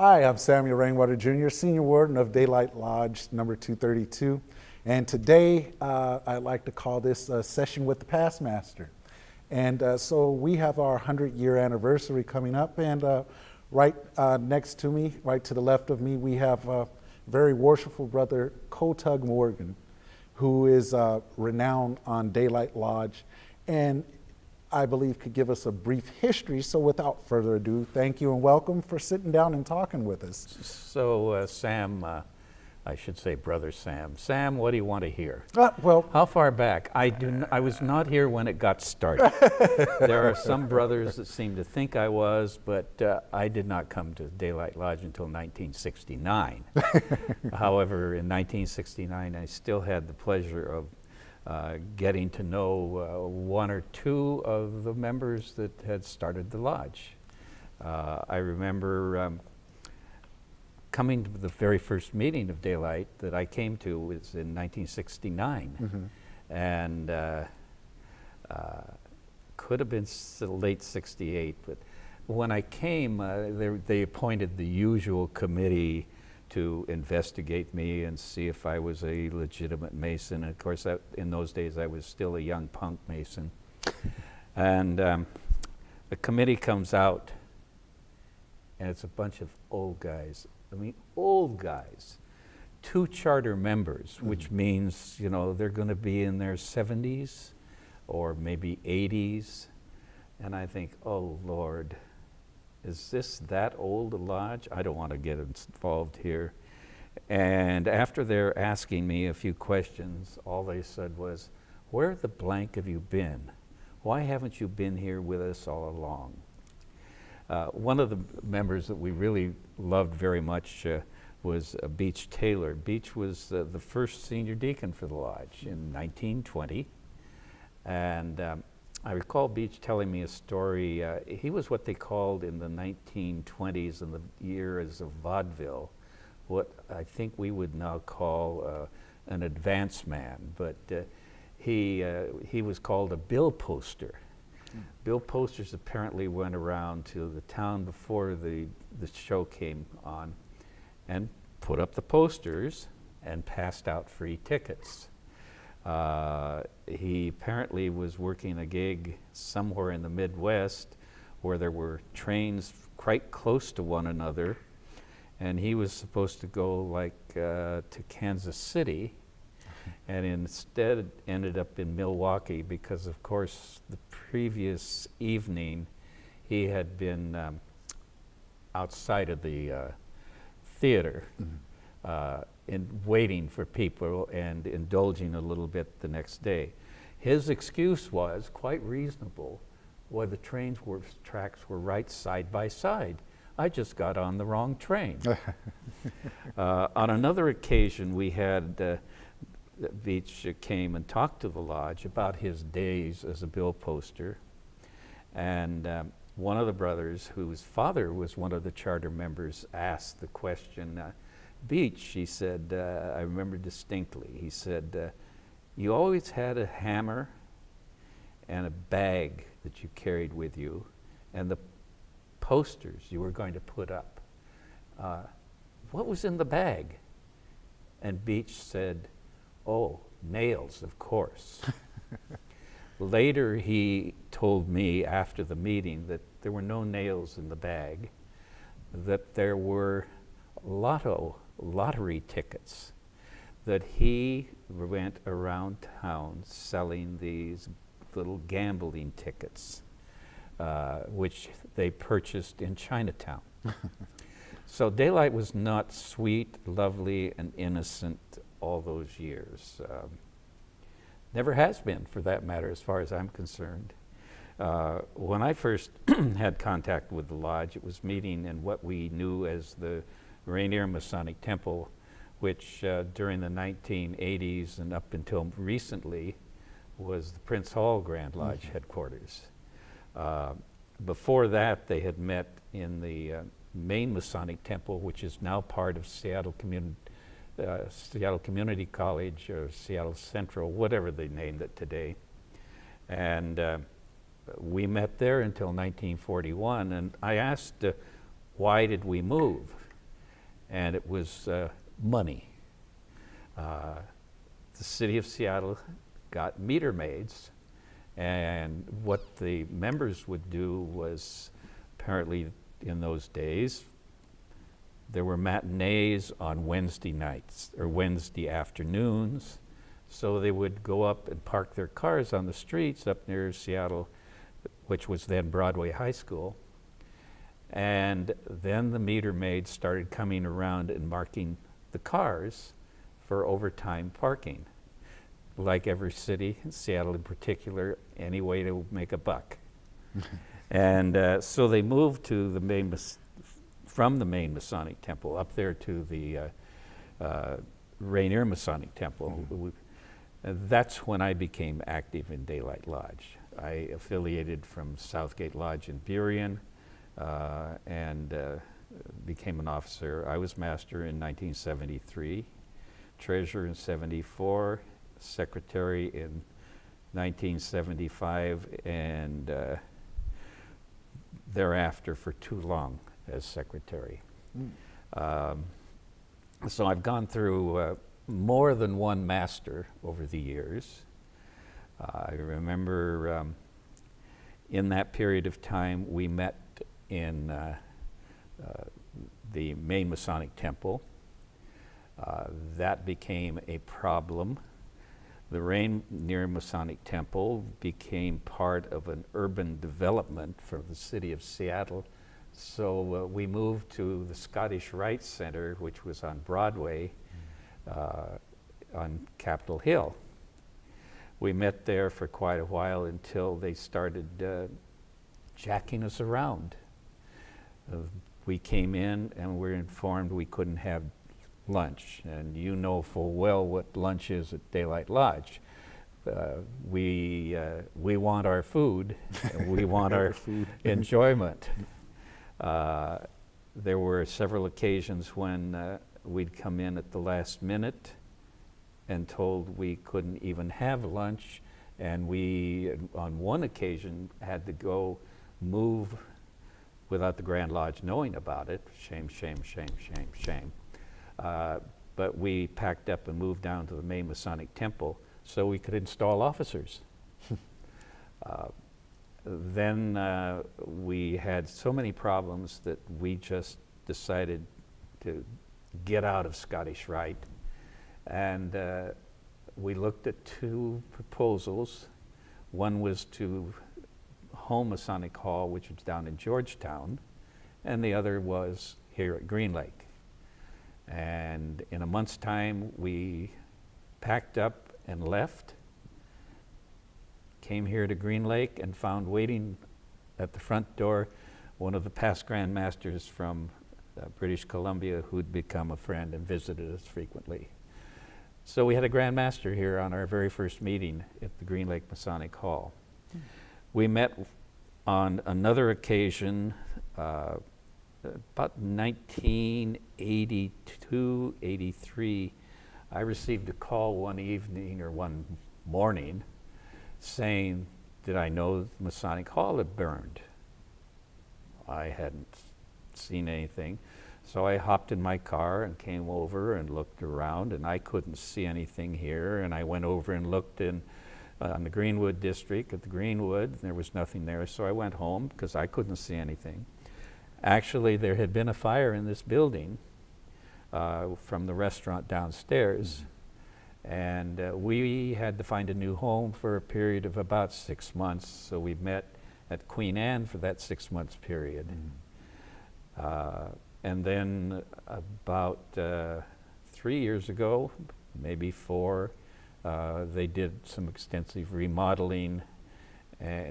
Hi, I'm Samuel Rainwater Jr., Senior Warden of Daylight Lodge number 232. And today I'd like to call this a session with the past master. And so we have our 100-year anniversary coming up, and right next to me, right to the left of me, we have very worshipful brother Coe Tug Morgan, who is renowned on Daylight Lodge, and I believe could give us a brief history. So without further ado, thank you and welcome for sitting down and talking with us. So Sam, I should say Brother Sam. Sam, what do you want to hear? Well, how far back? I was not here when it got started. There are some brothers that seem to think I was, but I did not come to Daylight Lodge until 1969. However, in 1969, I still had the pleasure of getting to know one or two of the members that had started the lodge. I remember coming to the very first meeting of Daylight that I came to was in 1969, and could have been late 68, but when I came, they appointed the usual committee to investigate me and see if I was a legitimate Mason. And of course, in those days, I was still a young punk Mason. And the committee comes out, and it's a bunch of old guys. I mean, old guys. 2 charter members, which means, you know, they're going to be in their 70s or maybe 80s. And I think, oh, Lord, is this that old a lodge? I don't want to get involved here. And after they're asking me a few questions, all they said was, where the blank have you been? Why haven't you been here with us all along? One of the members that we really loved very much was Beach Taylor. Beach was the first senior deacon for the lodge in 1920. And I recall Beach telling me a story. He was what they called in the 1920s, in the years of vaudeville, what I think we would now call an advance man, but he was called a bill poster. Bill posters apparently went around to the town before the show came on and put up the posters and passed out free tickets. He apparently was working a gig somewhere in the Midwest where there were trains quite close to one another, and he was supposed to go like to Kansas City, and instead ended up in Milwaukee because, of course, the previous evening he had been outside of the theater in waiting for people and indulging a little bit the next day. His excuse was quite reasonable. Well, the tracks were right side by side. I just got on the wrong train. On another occasion, we had Beach came and talked to the lodge about his days as a bill poster, and one of the brothers, whose father was one of the charter members, asked the question, Beach, he said, I remember distinctly, he said, you always had a hammer and a bag that you carried with you, and the posters you were going to put up. What was in the bag? And Beach said, oh, nails, of course. Later, he told me after the meeting that there were no nails in the bag, that there were lottery tickets, that he went around town selling these little gambling tickets, which they purchased in Chinatown. So Daylight was not sweet, lovely, and innocent all those years. Never has been, for that matter, as far as I'm concerned. When I first had contact with the lodge, it was meeting in what we knew as the Rainier Masonic Temple, which during the 1980s and up until recently was the Prince Hall Grand Lodge headquarters. Before that, they had met in the main Masonic Temple, which is now part of Seattle Community College or Seattle Central, whatever they named it today. And we met there until 1941, and I asked, why did we move? and it was money. The city of Seattle got meter maids, and what the members would do was, apparently in those days, there were matinees on Wednesday nights or Wednesday afternoons, so they would go up and park their cars on the streets up near Seattle, which was then Broadway High School. And then the meter maids started coming around and marking the cars for overtime parking. Like every city, Seattle in particular, any way to make a buck. And so they moved to the main, from the main Masonic Temple up there to the Rainier Masonic Temple. That's when I became active in Daylight Lodge. I affiliated from Southgate Lodge in Burien and became an officer. I was master in 1973, treasurer in 74, secretary in 1975, and thereafter for too long as secretary. So I've gone through more than one master over the years. I remember in that period of time we met in the main Masonic Temple. That became a problem. The Rainier Masonic Temple became part of an urban development for the city of Seattle. So we moved to the Scottish Rite Center, which was on Broadway, on Capitol Hill. We met there for quite a while until they started jacking us around. We came in and were informed we couldn't have lunch, and you know full well what lunch is at Daylight Lodge. We want our food, and we want our enjoyment. There were several occasions when we'd come in at the last minute and told we couldn't even have lunch, and we, on one occasion, had to go move without the Grand Lodge knowing about it. Shame, shame, shame, shame, shame. But we packed up and moved down to the main Masonic Temple so we could install officers. Then we had so many problems that we just decided to get out of Scottish Rite. And we looked at two proposals. One was to Home Masonic Hall, which was down in Georgetown, and the other was here at Green Lake. And in a month's time, we packed up and left, came here to Green Lake, and found waiting at the front door one of the past Grand Masters from British Columbia who'd become a friend and visited us frequently. So we had a Grand Master here on our very first meeting at the Green Lake Masonic Hall. We met on another occasion about 1982, 83. I received a call one evening or one morning saying, did I know the Masonic Hall had burned? I hadn't seen anything. So I hopped in my car and came over and looked around, and I couldn't see anything here. And I went over and looked in on the Greenwood district at the Greenwood, and there was nothing there. So I went home because I couldn't see anything. Actually, there had been a fire in this building from the restaurant downstairs, and we had to find a new home for a period of about 6 months. So we met at Queen Anne for that 6 months period. And then about 3 years ago, maybe 4, they did some extensive remodeling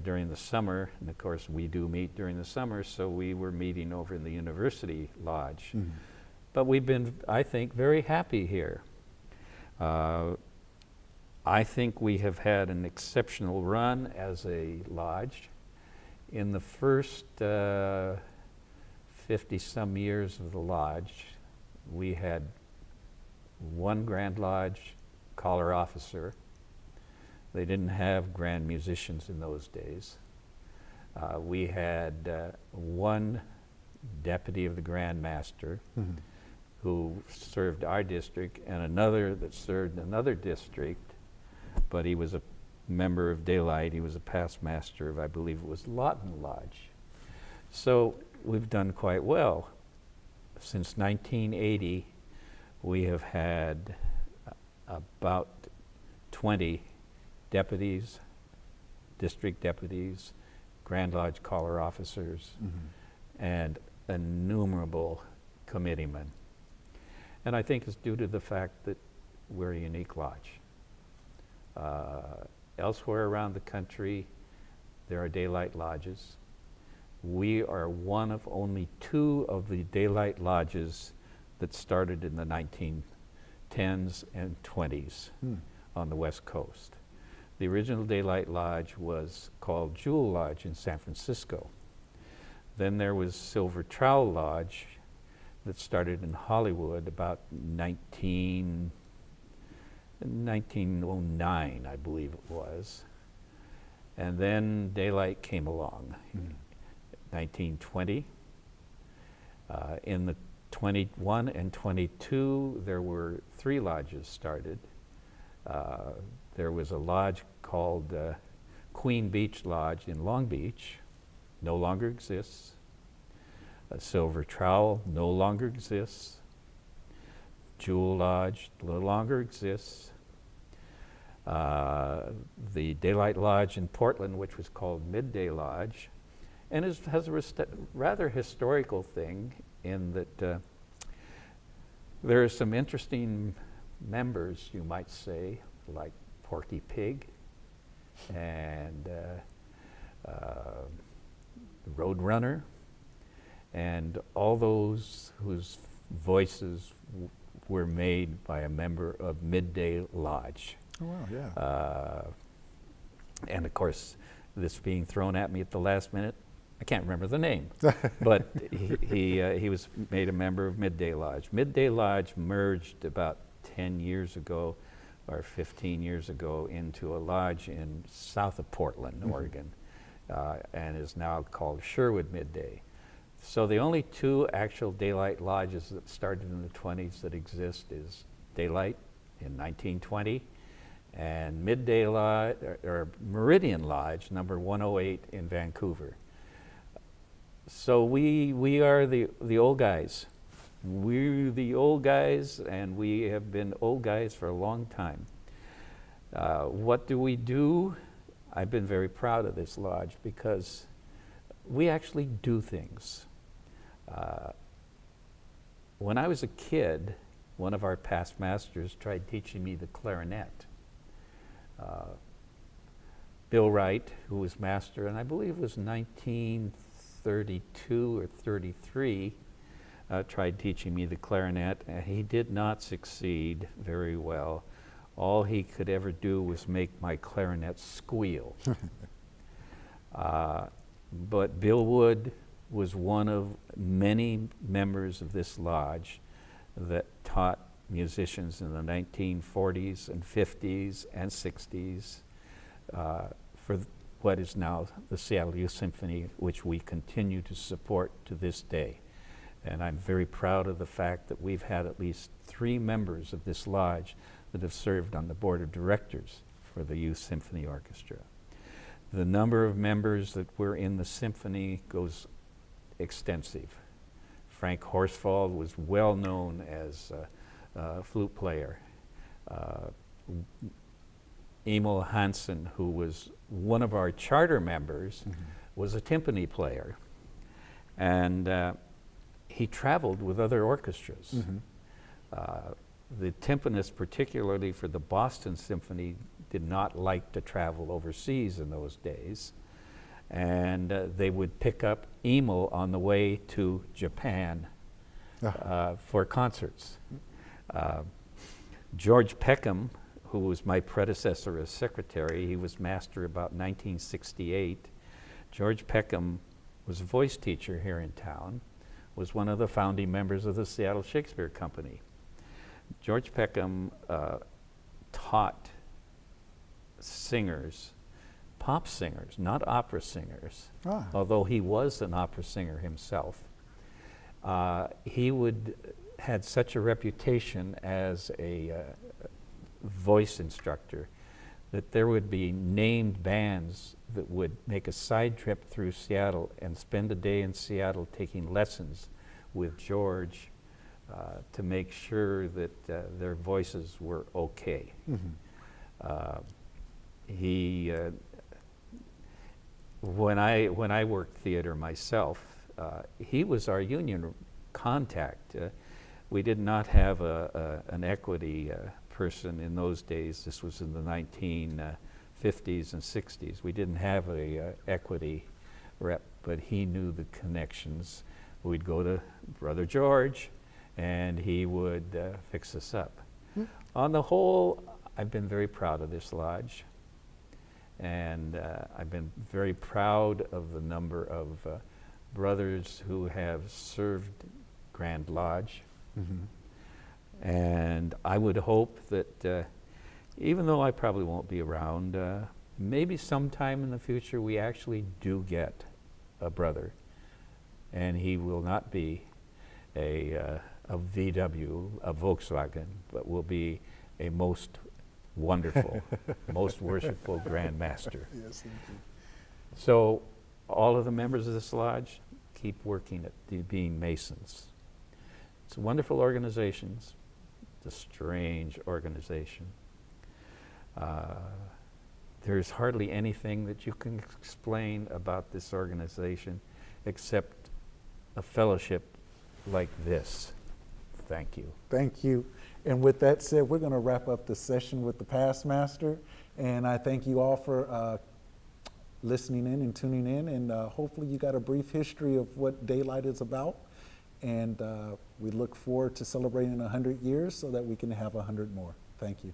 during the summer. And of course, we do meet during the summer, so we were meeting over in the University Lodge. But we've been, I think, very happy here. I think we have had an exceptional run as a lodge. In the first 50-some years of the lodge, we had one Grand Lodge collar officer. They didn't have grand musicians in those days. We had one deputy of the Grand Master, who served our district, and another that served another district, but he was a member of Daylight. He was a past master of, I believe it was Lawton Lodge. So we've done quite well. Since 1980, we have had about 20 deputies, district deputies, Grand Lodge collar officers, and innumerable committeemen. And I think it's due to the fact that we're a unique lodge. Elsewhere around the country, there are Daylight lodges. We are one of only 2 of the Daylight lodges that started in the 1910s and 20s on the West Coast. The original Daylight Lodge was called Jewel Lodge in San Francisco. Then there was Silver Trowel Lodge that started in Hollywood about 1909, I believe it was. And then Daylight came along. 1920. In the 21 and 22, there were 3 lodges started. There was a lodge called Queen Beach Lodge in Long Beach, no longer exists. Silver Trowel no longer exists. Jewel Lodge no longer exists. The Daylight Lodge in Portland, which was called Midday Lodge, and has a rather historical thing in that there are some interesting members, you might say, like Porky Pig and Roadrunner, and all those whose voices were made by a member of Midday Lodge. Oh, wow, yeah. And of course, this being thrown at me at the last minute, I can't remember the name, but he was made a member of Midday Lodge. Midday Lodge merged about 10 years ago or 15 years ago into a lodge in south of Portland, Oregon, and is now called Sherwood Midday. So the only 2 actual Daylight lodges that started in the 20s that exist is Daylight in 1920 and Midday Lodge, or Meridian Lodge, number 108 in Vancouver. So we are the old guys. We're the old guys, and we have been old guys for a long time. What do we do? I've been very proud of this lodge because we actually do things. When I was a kid, one of our past masters tried teaching me the clarinet. Bill Wright, who was master, and I believe it was 1932 or 33, tried teaching me the clarinet, and he did not succeed very well. All he could ever do was make my clarinet squeal. But Bill Wood was one of many members of this lodge that taught musicians in the 1940s and 50s and 60s for what is now the Seattle Youth Symphony, which we continue to support to this day. And I'm very proud of the fact that we've had at least 3 members of this lodge that have served on the board of directors for the Youth Symphony Orchestra. The number of members that were in the symphony goes extensive. Frank Horsfall was well known as a flute player. Emil Hansen, who was one of our charter members, was a timpani player. And he traveled with other orchestras. The timpanist, particularly for the Boston Symphony, did not like to travel overseas in those days. And they would pick up Emil on the way to Japan for concerts. George Peckham, who was my predecessor as secretary, he was master about 1968. George Peckham was a voice teacher here in town, was one of the founding members of the Seattle Shakespeare Company. George Peckham taught singers, pop singers, not opera singers, although he was an opera singer himself. He would had such a reputation as a voice instructor that there would be named bands that would make a side trip through Seattle and spend a day in Seattle taking lessons with George to make sure that their voices were okay. He, when I worked theater myself, he was our union contact. We did not have an equity person in those days. This was in the 1950s and 60s. We didn't have a equity rep, but he knew the connections. We'd go to Brother George, and he would fix us up. On the whole, I've been very proud of this lodge, and I've been very proud of the number of brothers who have served Grand Lodge. And I would hope that even though I probably won't be around, maybe sometime in the future we actually do get a brother, and he will not be a VW, a Volkswagen, but will be a most wonderful, most worshipful Grand Master. Yes, indeed. So all of the members of this lodge keep working at being Masons. It's a wonderful organization. It's a strange organization. There's hardly anything that you can explain about this organization except a fellowship like this. Thank you. Thank you. And with that said, we're going to wrap up the session with the past master. And I thank you all for listening in and tuning in. And hopefully you got a brief history of what Daylight is about. And we look forward to celebrating 100 years so that we can have 100 more. Thank you.